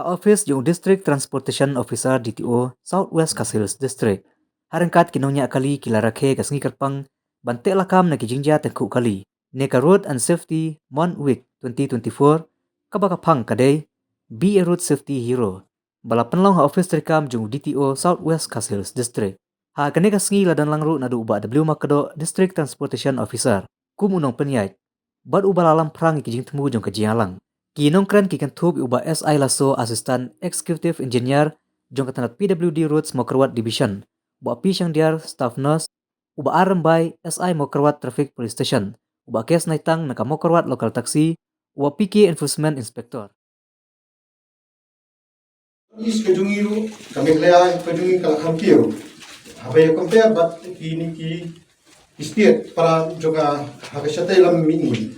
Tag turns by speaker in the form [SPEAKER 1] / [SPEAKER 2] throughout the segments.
[SPEAKER 1] Office yung District Transportation Officer DTO Southwest Casiles District. Harangkat kinongnya kali kilarakhe kasngi karpang bante lakam na kijingja tengku kali. Neka Road and Safety Month Week 2024 kabakapang kadai be a road safety hero. Bala penlong office terkam yung DTO Southwest Casiles District. Kane kasngi ladan langru nadu uba W Makado District Transportation Officer. Kum unong penyait. Bad ubalalam perang kijing temu jong kajialang. Kinongkran kikan tub uba SI Lasso Assistant Executive Engineer jong katanat PWD Roads Mokerwat Division. Uba pisang diar staff nurse uba arambay SI Mokerwat Traffic Police Station. Uba kes naitang naka Mokerwat Local Taxi uba PK Enforcement Inspector.
[SPEAKER 2] Is kedungiru kami kelai kedungi kalakam kiu. Apa yang compare bat kini state para juga hakasatai lam mini.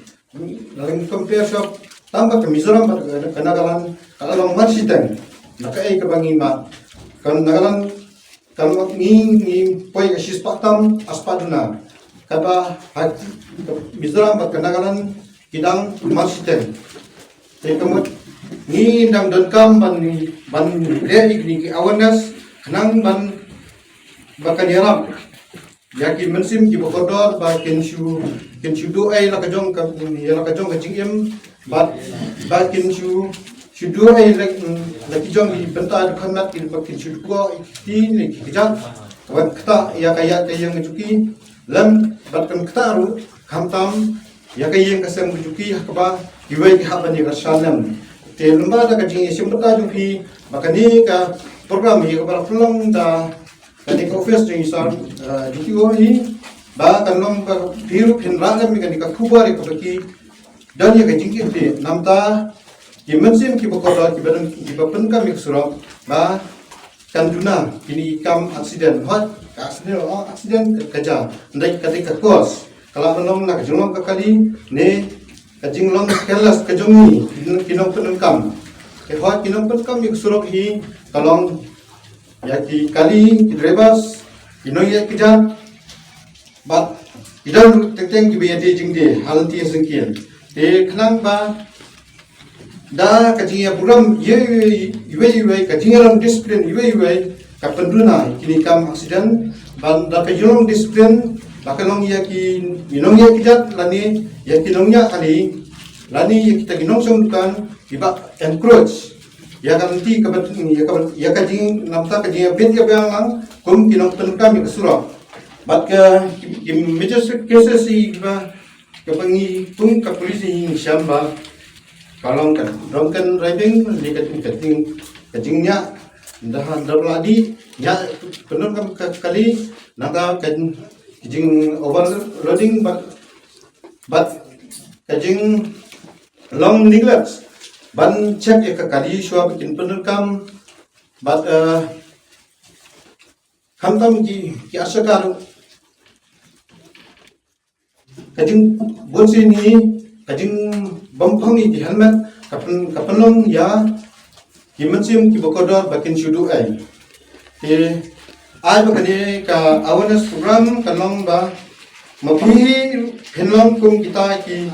[SPEAKER 2] Lalu compare shop tambah ke Mizoram kenagalan kalau marsiten nakai ke bangima kan nagalan kalau ni poi ke sispatam aspaduna kaba Mizoram kenagalan kidang marsiten tekemut ni dang dankam ban ready ni awareness kenang ban bakan yaram yakin mensim ki bokodor ba kenshu do ai la kajong ka ya la kajong ka jingem ba kenshu do ai la kijong di bentar khanat ki ba kenshu ko ti ni kijang wan kata ya kaya kayang juki lam bat kan kata ru khamtam ya kayang kasem juki hakba kiwai ki habani rasanam te lumba da kajing isim bata juki makani ka program hi ka fulong da kani office ni sar DTO ni ba kanong ba biru phinra mi kani ka khubari ko ki dan ya kajing ki namta dimensim ki bokoda ki badan ki bapen ka mi sura ba kanduna kini kam accident hot accident kaja ndai kati ka kos kala belum nak jolong ka kali ne kajing long kelas kajongi kinong penengkam ke hot kinong penengkam mi sura hi kalong yaki kali drivers inoi ya kijan bat idan tekeng ki biya jing de halanti sengkian te khnang ba da kajing ya buram ye kajing ram discipline ye ka penduna kini kam accident ban da kajong discipline bakalong ya ki inong ya kijat lani ya kinongnya kali lani ya kita ginong sumkan iba encourage ya kanti ya kajing namta kajing bet ya bang kum kinong penukam mi kesura bat ka major cases si ba kapangi kum ka polisi syamba kalong kan drunken driving di kajingnya dah ladi ya penukam kali naga kajing overloading but kajing long neglect ban cek ya kali shua bikin penekam bat kamtam ki asakar kajing bonsi ni kajing bampang ni di helmet kapenong ya kimensim ki bokodor bakin shudu ai ai bakani ka awareness program kanong ba mapi penlong kum kita ki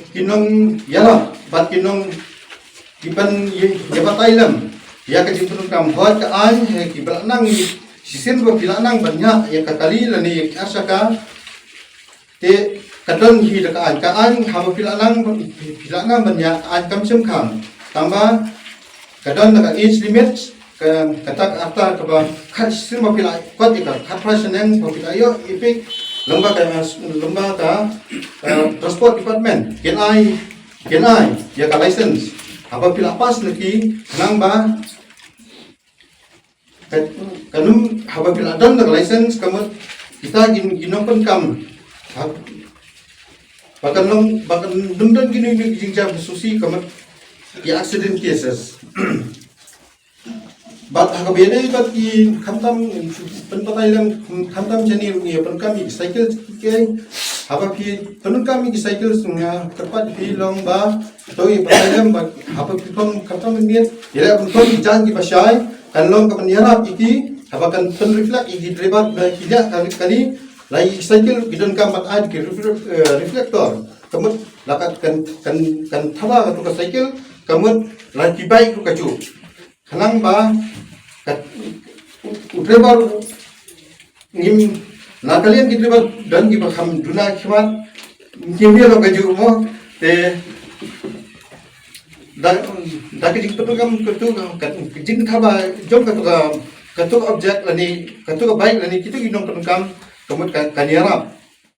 [SPEAKER 2] kinong yala bat kinong kipan ye batailam ya ka jimpun kam hot ka an he ki belanang sisen bo belanang banyak ya ka kali lani asaka te kadon hi da ka an hama belanang banyak an kam sem kham tamba kadon da age limit ka katak ata ka ba khat sisen bo pila kwat ka khat praseneng bo pila yo ipik lomba ka transport department kenai ya ka license apabila pas lagi nang ba kanum apabila dan nak license kamu kita ginong penkam bahkan dendam gini jingja susi kamu ya accident cases bat hakabene bat ki khamtam penpatailam khamtam jani ya penkam cycle ke apa pi penungkam ki cycle sunga tepat pi long ba toi patailam ba apa pi pom khamtam miet ya pun jan ki pasai kan long ka panyarap iki apa kan pen reflect iki driver tidak kali lai cycle bidon kam bat ad ki reflector kemut lakat kan thaba ka cycle kamu lagi baik ku kaju kanang ba driver ngim na kalian gitu ba dan giba kam duna kimat ngim dia lo kaju mo te da ke jik petukam jin khaba jom katuk objek lani katuk baik lani kita ginong petukam kamu kaniara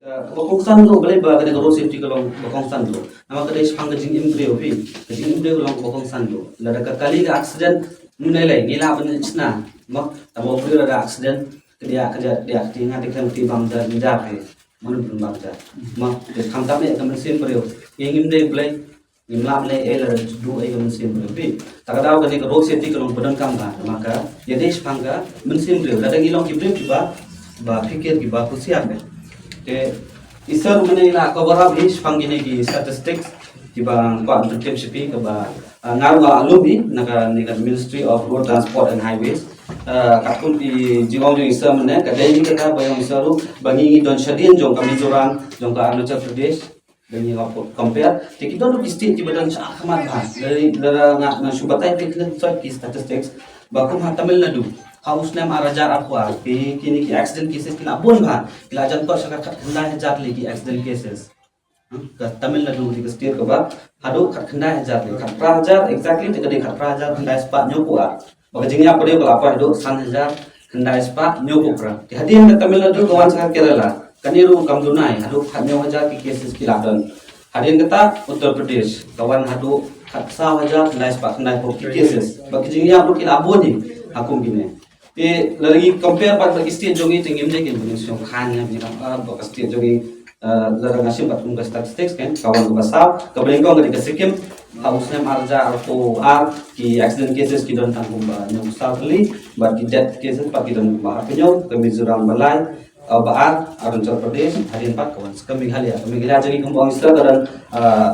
[SPEAKER 3] Bakongsan tu boleh ba kada road safety kalau bakongsan tu. Nama kada sepang kajing improve pi. Kajing improve kalau bakongsan tu. Lada kali ka accident nilai nila ban chna. Mak tabo pri ada accident dia dia tinga dekan ti bang da nida pe. Mun bun bang da. Mak de kham tam ne kam sim preo. Yang imde blai imlam le el du ai kam sim preo pi. Takada ka road safety kalau badan kam ba maka ya de sepang ka mun sim preo. Lada ngilong ki preo ki ba fikir ki ba khusiar pe. Isar mana ila kabarab is panggini ki statistics ki bang ko antip sipi ke ba ngarwa alubi naga Ministry of Road Transport and Highways kakun di jiwang jong isar mana kadai ni kata bayang isaru bangi don shadin jong kami Mizoram jong ka Arunachal Pradesh dan compare ti kita do state ki badan sa akhmat ha dari nga subatai ki statistics bakum ha Tamil Nadu house ने महाराजा आपको कि किन्हीं की accident cases की लाबोन भा इलाजन को शका खंडा है जात लेगी एक्सीडेंट केसेस तमिलनाडु की स्टेट का बा हादो खंडा है जात ले खतरा हजार एग्जैक्टली ते कदे खतरा हजार खंडा स्पा न्यो को बग जिंगया पड़े को लापा हादो 3000 खंडा स्पा न्यो को प्रा ते हदी हम तमिलनाडु को वन सका केरला कनेरु कमदुनाई हादो 9000 की केसेस की लादन हदिन कता उत्तर प्रदेश kawan हादो 7000 खंडा स्पा खंडा को केसेस बग जिंगया पड़े की Laboni hakum gini lagi compare pat bagi state jongi tingim dek Indonesia khanya bilang bagi state jongi lara ngasim pat unga statistics kan kawan ko basau kabeleng ko ngadi Sikkim hausnya marja atau ki accident cases ki don tanggung ba nyong southly but ki death cases pat ki don ba penyo ke Mizoram balai baar Arunachal Pradesh harian pat kawan kami halia kami gila jadi kumbang isra dan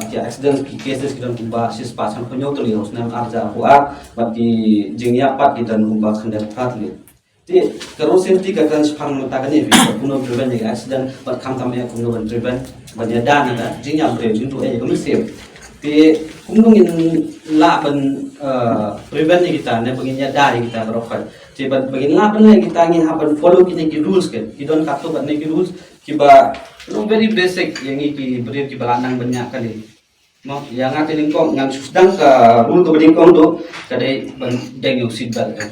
[SPEAKER 3] ki accident ki cases ki don ba sis pasan penyo to li hausnya marja buar but ki jingya pat ki don ba khandar patli ti karo safety ka kan spang mata kan ni kuno driven ni accident pat kham kam ya kuno driven banya dan ada jingya bre jintu e kami safe ti kuno ngin la ban prevent ni kita ne penginya dari kita berokhat ti ban begin la ban kita ngin hapan follow kini ki rules kan ki don katu ban ki rules ki ba very basic yang ki bre ki balanang banyak kali mau yang ngati lingkong ngan sedang ka rule ko lingkong do kadai ban deng seat belt kan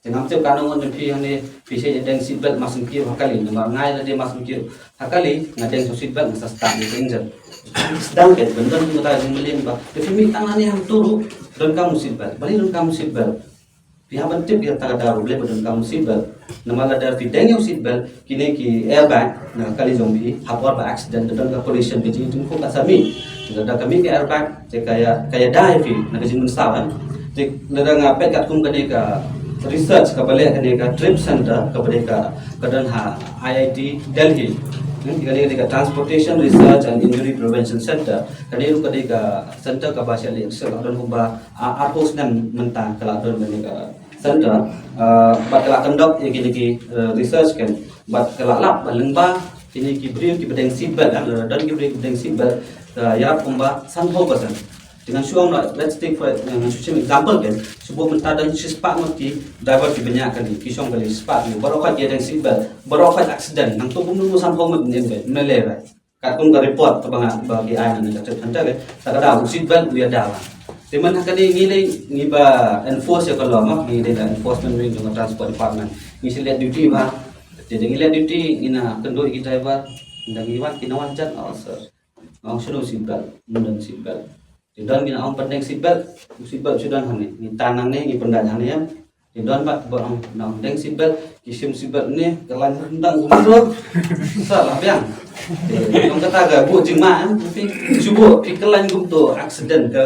[SPEAKER 3] Jangan tu kanong on pi yang ni pi saya deng seat belt masuk kiri hakali nomor ngai la dia masuk kiri hakali ngadeng seat belt masa start di engine sedang ket bendon kita jumlin ba tapi mi tangan ni ham turu don kamu seat belt balik don kamu seat belt pihak penting kita tak ada boleh don kamu seat belt nama la dar pi deng seat belt kini ki airbag na kali zombi hapor ba accident don ka collision bi jing ko kasami ada kami ke airbag kaya dai pi na kajin sawan tik lada ngapet kat kum kene ka research kabale kene ka trip center kabale ka kadan ha IIT Delhi kene ka transportation research and injury prevention center kene ru kene ka center ka basya le sel don ko ba arhos nam mentang kala don kene ka center bat kala conduct kene ki research kan bat kala lap lengba kene ki bri ki bedeng seatbelt dan ki bri bedeng seatbelt yarap kumba san percent dengan suam let's take for example kan sebuah mentadan sispak mati driver ki banyak kali kisong kali sispak ni barokat dia dengan seatbelt barokat accident nang tu pun nusan home ni melera kat pun ka report ke bagi ai ni kat hantar kan tak ada seatbelt dia dah di mana kali ngiba enforce ya kalau mak ni dia enforcement wing dengan transport department ngisi lihat duty ba jadi ngilihat duty ina kendo ki driver ndang iwan kinawan jan also ang suno seatbelt mundan seatbelt Tidon gina ang pendeng seatbelt sudah hani ni tanang ni pendan hani ya tidon bat borong nang deng seatbelt kisim seatbelt ni kelan rendang gumro salah biang yang kata ga bu jing ma tapi subuh pikelan gum to accident ke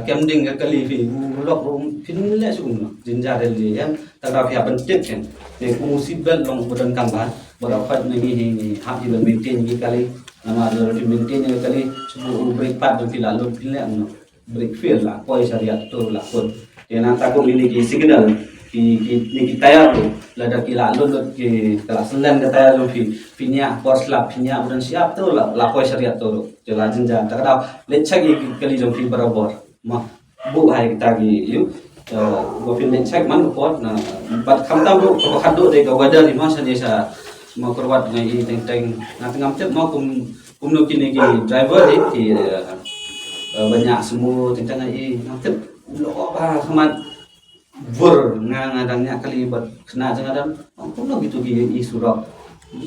[SPEAKER 3] kemding ke kali fi lok rum fin le sum jinjar le ya tak ada penting kan ni ku seatbelt long bodan kamban berapa ni hak di maintain ni kali nama ada di maintain ni kali subuh break pad dan lalu pilih ano break fail lah koi syariat tu lah pun dia nak takut ini ki signal ki tayar tu lada ki lalu ki kelas selan ke tayar tu pinya pos lap pinya dan siap tu lah koi syariat tu jelas jenjang tak ada lecak kali jom fi barabar mah bu hai kita you gua pilih cek man pot na bat kam tam bu ko khadu de ga wada ni masa desa mau korwat ngai teng teng na tengam cep mau kum no kini driver ki banyak semua teng teng ai ngam cep lo ba khaman ngadangnya kali bat kena jangan kum no gitu ki surok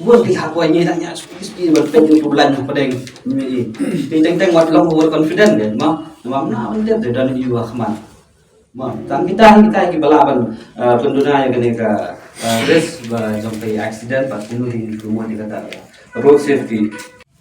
[SPEAKER 3] buat kita aku ini tanya speed berpengen bulan pedeng ini teng wat long over confident deh mau na dia dan iu ahman mau kita ki balaban penduna yang kena ke risk sampai accident pas penuh di rumah dikata road safety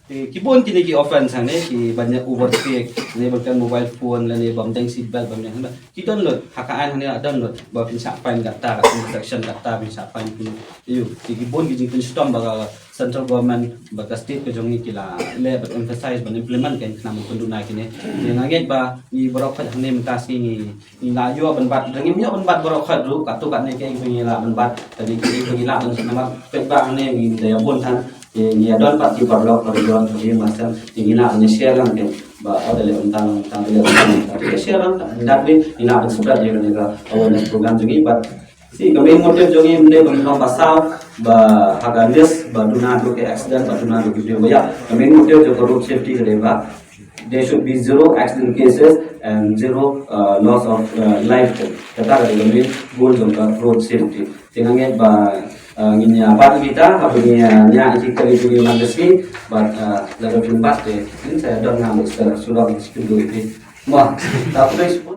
[SPEAKER 3] kibon kini ki offense hane ki banyak overtake ni bahkan mobile phone lan ni bamdeng seat belt bamdeng handa ki download hakaan hane download ba pin sa fine data section data pin sa fine pin iyo ki kibon ki jing system ba central government ba state ko jongi kila le but emphasize ban implement kan nama penduna kini ni ngaget ba ni borok khat hane mentas ni la yo ban bat dengi yo ban bat borok khat ru katu kat ni ke ngi la ban bat tadi ki ngi la ban nama pek ba hane ngi daya bon tan ni adon pat ki parlo koridor ni master ingina ni share lang ke ba ada le untang le tapi share lang that way ina ban spread je ni ga awareness program jogi but si kami motive jogi mne ban no pasau ba hagalis ba duna do ke accident ba duna do video ba ya kami motive jo road safety ke ba there should be zero accident cases and zero loss of life kata kami goal of road safety tinganget ba nginya bat kita habisnya nya ikali juga mandasi bat lalu jumpat deh ini saya dong ngambil sudah studio ini wah tapi